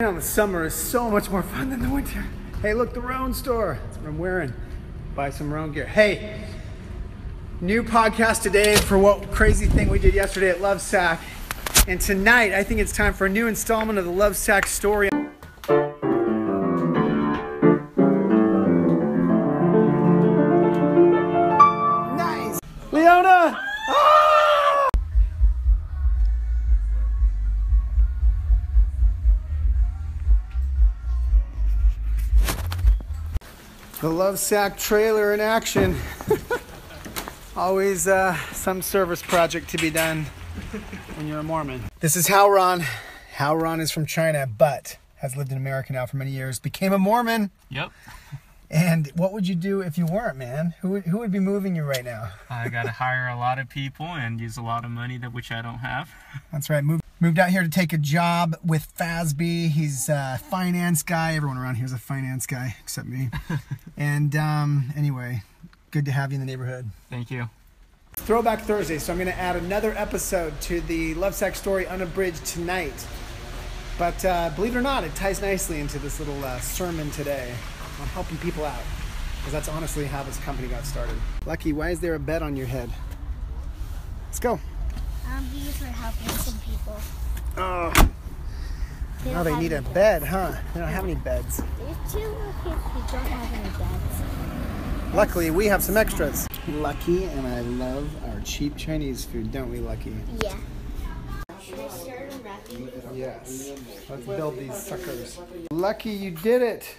out in the summer is so much more fun than the winter. Hey, look, the Roan store. That's what I'm wearing. Buy some Roan gear. Hey, new podcast today for what crazy thing we did yesterday at Lovesac. And tonight, I think it's time for a new installment of the Lovesac Story. Nice! Leona! Ah! The Lovesac trailer in action. Always some service project to be done when you're a Mormon. This is Howron. Howron is from China, but has lived in America now for many years. Became a Mormon. Yep. And what would you do if you weren't, man? Who would be moving you right now? I got to hire a lot of people and use a lot of money which I don't have. That's right. Moved out here to take a job with FASB. He's a finance guy. Everyone around here is a finance guy except me. And anyway, good to have you in the neighborhood. Thank you. Throwback Thursday, so I'm going to add another episode to the Lovesac Story Unabridged tonight. But believe it or not, it ties nicely into this little sermon today on helping people out, because that's honestly how this company got started. Lucky, why is there a bed on your head? Let's go. These are helping some people. Oh, now they need a bed, huh? They don't have any beds. There's two little kids who don't have any beds. Luckily, we have some extras. Lucky, and I love our cheap Chinese food, don't we, Lucky? Yeah. Should I start unwrapping? Yes. Let's build these suckers. Lucky, you did it.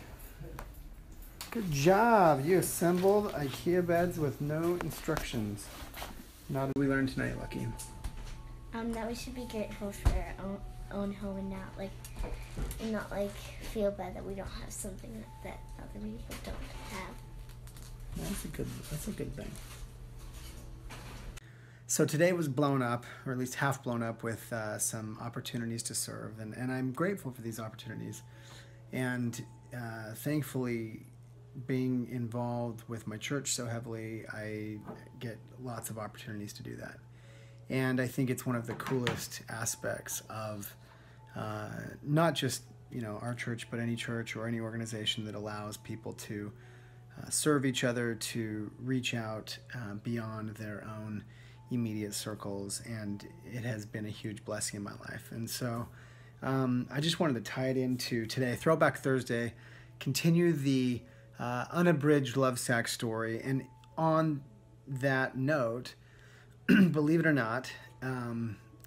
Good job. You assembled IKEA beds with no instructions. Now that we learned tonight, Lucky. That we should be grateful for our own home and not feel bad that we don't have something that other people don't have. That's a good thing. So today was blown up, or at least half blown up, with some opportunities to serve, and I'm grateful for these opportunities. And thankfully, being involved with my church so heavily, I get lots of opportunities to do that. And I think it's one of the coolest aspects of not just our church, but any church or any organization that allows people to serve each other, to reach out beyond their own immediate circles. And it has been a huge blessing in my life. And so I just wanted to tie it into today, Throwback Thursday, continue the unabridged Lovesac story. And on that note, believe it or not,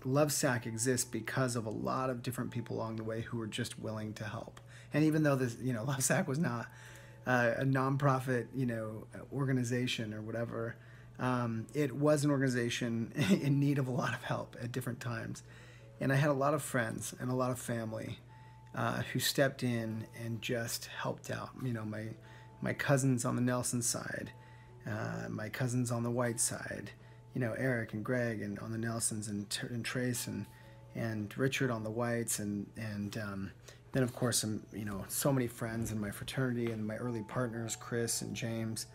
Lovesac exists because of a lot of different people along the way who were just willing to help. And even though this, Lovesac was not a nonprofit, organization or whatever, it was an organization in need of a lot of help at different times. And I had a lot of friends and a lot of family who stepped in and just helped out. My cousins on the Nelson side, my cousins on the White side, Eric and Greg and on the Nelsons, and Trace and Richard on the Whites, and then of course so many friends in my fraternity and my early partners, Chris and James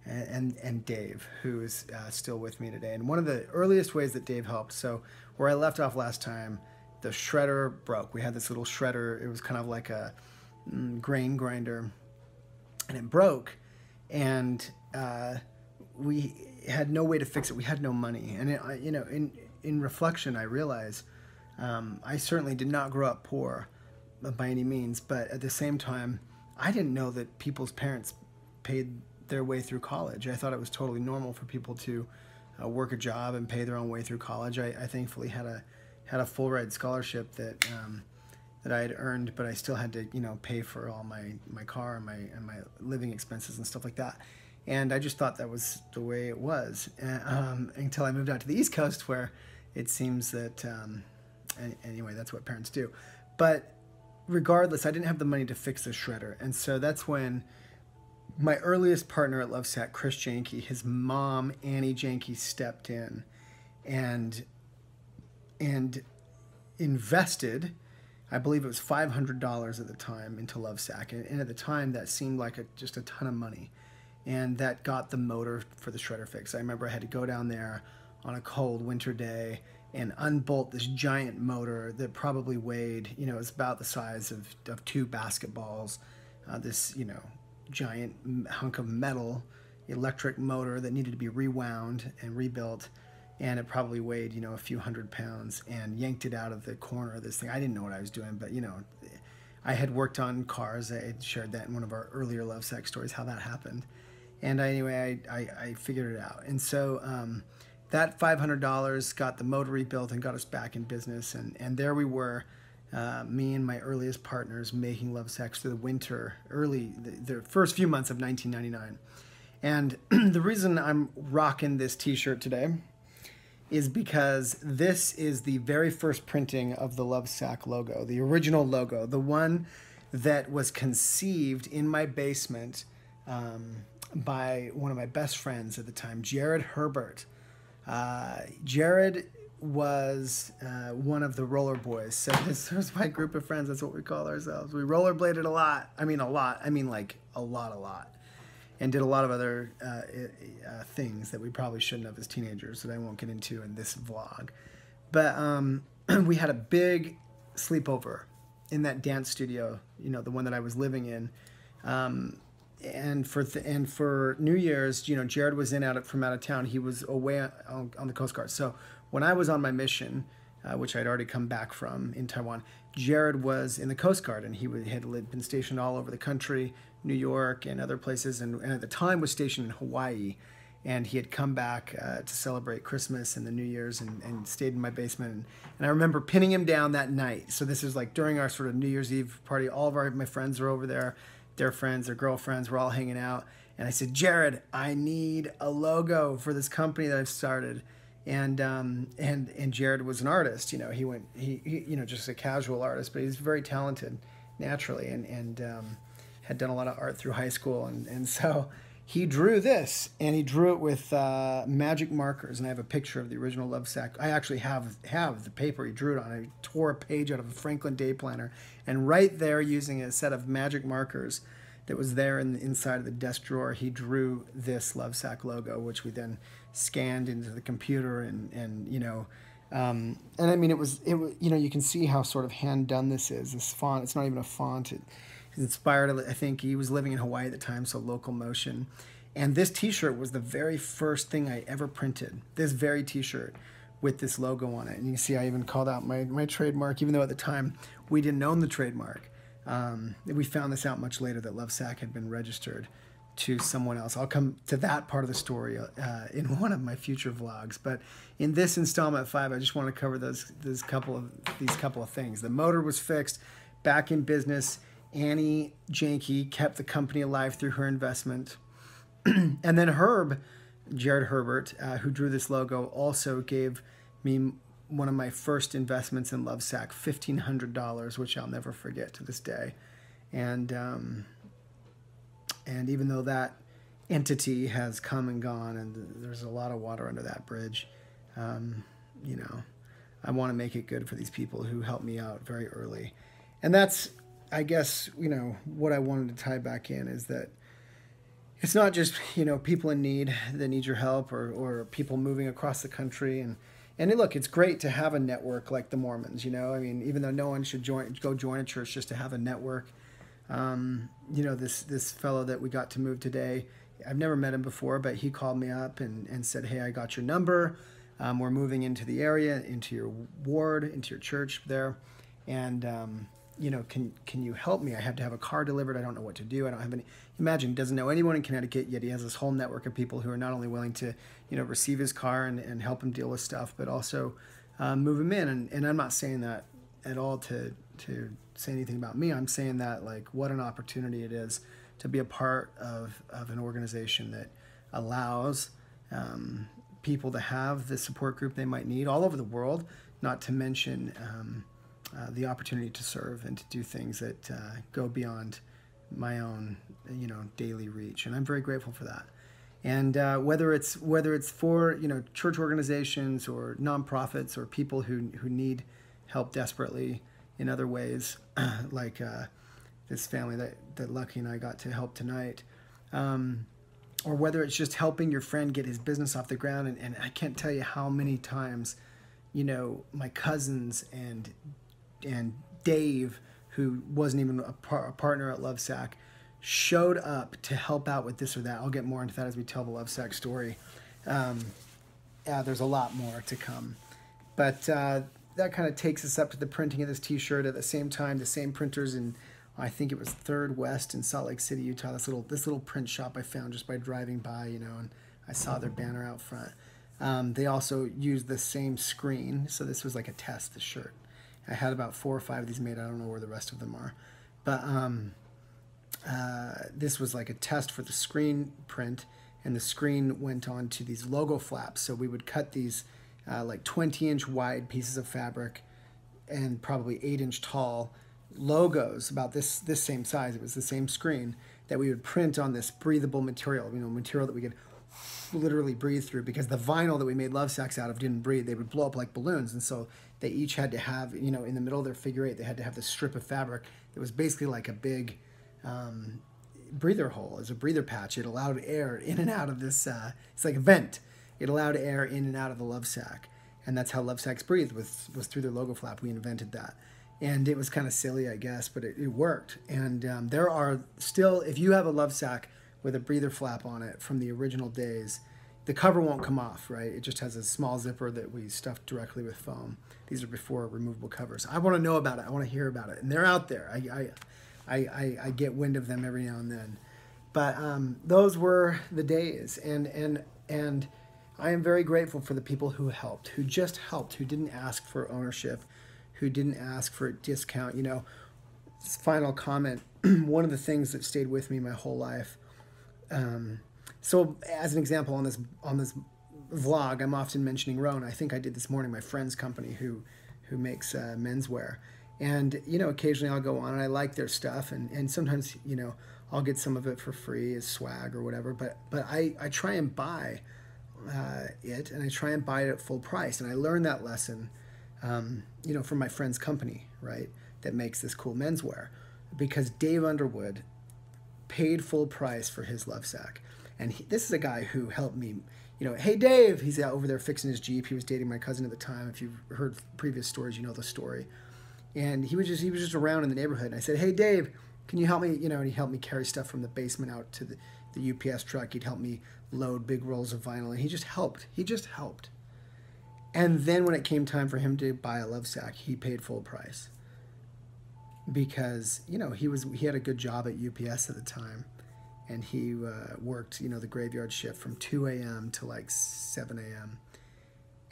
and Dave, who is still with me today. And one of the earliest ways that Dave helped, so where I left off last time, the shredder broke. We had this little shredder. It was kind of like a grain grinder, and it broke, and we had no way to fix it. We had no money. And in reflection, I realized I certainly did not grow up poor by any means, but at the same time, I didn't know that people's parents paid their way through college. I thought it was totally normal for people to work a job and pay their own way through college. I thankfully had a full ride scholarship that I had earned, but I still had to pay for all my car and my living expenses and stuff like that. And I just thought that was the way it was until I moved out to the East Coast, where it seems that anyway, that's what parents do. But regardless, I didn't have the money to fix the shredder, and so that's when my earliest partner at Lovesac, Chris Janke, his mom, Annie Janke, stepped in and invested, I believe it was $500 at the time, into Lovesac. And at the time, that seemed like just a ton of money. And that got the motor for the shredder fix. I remember I had to go down there on a cold winter day and unbolt this giant motor that probably weighed, you know, it's about the size of 2 basketballs. This, you know, giant hunk of metal, electric motor that needed to be rewound and rebuilt. And it probably weighed, you know, a few hundred pounds, and yanked it out of the corner of this thing. I didn't know what I was doing, but, you know, I had worked on cars. I had shared that in one of our earlier Lovesac stories, how that happened. And anyway, I figured it out. And so that $500 got the motor rebuilt and got us back in business. And there we were, me and my earliest partners, making Lovesacs through the winter, the first few months of 1999. And the reason I'm rocking this t-shirt today is because this is the very first printing of the Lovesac logo, the original logo, the one that was conceived in my basement by one of my best friends at the time, Jared Herbert. Jared was one of the roller boys. So this was my group of friends. That's what we call ourselves. We rollerbladed a lot. I mean, a lot. I mean, like a lot. And did a lot of other things that we probably shouldn't have as teenagers that I won't get into in this vlog. But we had a big sleepover in that dance studio, you know, the one that I was living in. And for New Year's, you know, Jared was from out of town. He was away on the Coast Guard. So when I was on my mission, which I'd already come back from in Taiwan, Jared was in the Coast Guard, and he had been stationed all over the country, New York and other places, and at the time was stationed in Hawaii. And he had come back to celebrate Christmas and the New Year's, and stayed in my basement. And I remember pinning him down that night. So this is like during our sort of New Year's Eve party. All of my friends were over there. Their friends, their girlfriends were all hanging out. And I said, Jared, I need a logo for this company that I've started. And Jared was an artist. You know, he you know, just a casual artist, but he's very talented naturally, and had done a lot of art through high school. And so he drew this, and he drew it with magic markers. And I have a picture of the original Lovesac. I actually have the paper he drew it on. I tore a page out of a Franklin Day Planner, and right there, using a set of magic markers that was there inside of the desk drawer, he drew this Lovesac logo, which we then scanned into the computer, and you know, and I mean, it was, you know, you can see how sort of hand done this is. This font, it's not even a font. It inspired, I think he was living in Hawaii at the time, so local motion. And this t-shirt was the very first thing I ever printed, this very t-shirt with this logo on it. And you can see I even called out my trademark, even though at the time we didn't own the trademark. We found this out much later, that Lovesac had been registered to someone else. I'll come to that part of the story in one of my future vlogs. But in this installment 5, I just want to cover these couple of things. The motor was fixed, back in business. Annie Janke kept the company alive through her investment. And then Jared Herbert, who drew this logo, also gave me one of my first investments in Lovesac, $1,500, which I'll never forget to this day. And even though that entity has come and gone, and there's a lot of water under that bridge, you know, I want to make it good for these people who helped me out very early. And that's, I guess, you know, what I wanted to tie back in is that it's not just, you know, people in need that need your help, or people moving across the country. And look, it's great to have a network like the Mormons, you know. I mean, even though no one should go join a church, just to have a network. You know, this fellow that we got to move today, I've never met him before, but he called me up and said, hey, I got your number. We're moving into the area, into your ward, into your church there. And, you know, can you help me? I have to have a car delivered. I don't know what to do. I don't have any. Imagine, he doesn't know anyone in Connecticut, yet he has this whole network of people who are not only willing to, you know, receive his car and help him deal with stuff, but also move him in. And I'm not saying that at all to say anything about me. I'm saying that, like, what an opportunity it is to be a part of an organization that allows people to have the support group they might need all over the world, not to mention the opportunity to serve and to do things that go beyond my own, you know, daily reach. And I'm very grateful for that. And whether it's for, you know, church organizations or nonprofits or people who need help desperately in other ways, like this family that Lucky and I got to help tonight, or whether it's just helping your friend get his business off the ground. And I can't tell you how many times you know, my cousins and Dave, who wasn't even a partner at Lovesac, showed up to help out with this or that. I'll get more into that as we tell the Lovesac story. There's a lot more to come. But that kind of takes us up to the printing of this t-shirt at the same time. The same printers in, I think it was 3rd West in Salt Lake City, Utah. This little print shop I found just by driving by, you know, and I saw their banner out front. They also used the same screen. So this was like a test, the shirt. I had about 4 or 5 of these made. I don't know where the rest of them are. But this was like a test for the screen print, and the screen went on to these logo flaps. So we would cut these like 20-inch wide pieces of fabric and probably 8-inch tall logos about this same size. It was the same screen that we would print on this breathable material, you know, material that we could literally breathe through, because the vinyl that we made Lovesacs out of didn't breathe. They would blow up like balloons, and so they each had to have, you know, in the middle of their figure 8, they had to have this strip of fabric that was basically like a big breather hole, as a breather patch. It allowed air in and out of this, it's like a vent. It allowed air in and out of the Lovesac, and that's how Lovesacs breathed, was through their logo flap. We invented that. And it was kind of silly, I guess, but it worked. And there are still, if you have a Lovesac with a breather flap on it from the original days, the cover won't come off, right? It just has a small zipper that we stuffed directly with foam. These are before removable covers. I want to know about it. I want to hear about it. And they're out there. I get wind of them every now and then. But those were the days. And I am very grateful for the people who helped, who just helped, who didn't ask for ownership, who didn't ask for a discount. You know, final comment, one of the things that stayed with me my whole life. So as an example, on this vlog, I'm often mentioning Roan. I think I did this morning, my friend's company who makes menswear. And, you know, occasionally I'll go on and I like their stuff. And sometimes, you know, I'll get some of it for free as swag or whatever. But I try and buy it, and I try and buy it at full price. And I learned that lesson, you know, from my friend's company, right, that makes this cool menswear. Because Dave Underwood paid full price for his Lovesac. And this is a guy who helped me, you know, hey Dave, he's out over there fixing his Jeep. He was dating my cousin at the time. If you've heard previous stories, you know the story. And he was just around in the neighborhood. And I said, hey Dave, can you help me? You know, and he helped me carry stuff from the basement out to the UPS truck. He'd help me load big rolls of vinyl, and he just helped. He just helped. And then when it came time for him to buy a Lovesac, he paid full price. Because, you know, he had a good job at UPS at the time, and he worked, you know, the graveyard shift from 2 a.m. to like 7 a.m.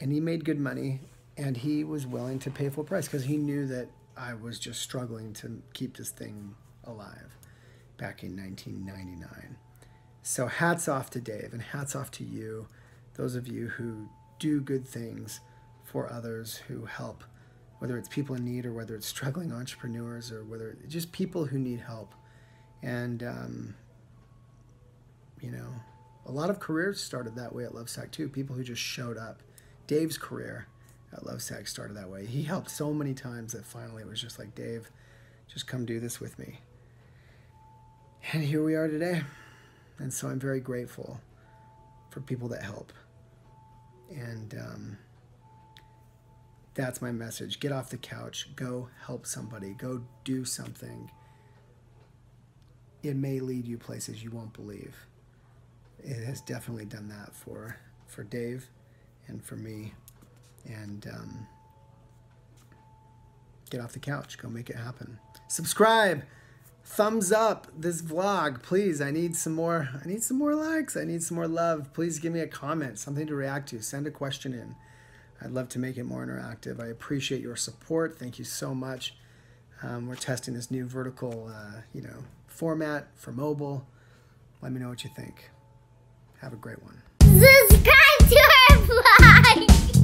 And he made good money, and he was willing to pay full price because he knew that I was just struggling to keep this thing alive back in 1999. So hats off to Dave, and hats off to you, those of you who do good things for others, who help, whether it's people in need or whether it's struggling entrepreneurs or whether it's just people who need help. And, you know, a lot of careers started that way at Lovesac too, people who just showed up. Dave's career at Lovesac started that way. He helped so many times that finally it was just like, Dave, just come do this with me. And here we are today. And so I'm very grateful for people that help. And that's my message. Get off the couch. Go help somebody. Go do something. It may lead you places you won't believe. It has definitely done that for Dave and for me. And get off the couch. Go make it happen. Subscribe. Thumbs up this vlog, please. I need some more likes. I need some more love. Please give me a comment, something to react to. Send a question in. I'd love to make it more interactive. I appreciate your support. Thank you so much. We're testing this new vertical, you know, format for mobile. Let me know what you think. Have a great one. Subscribe to our vlog.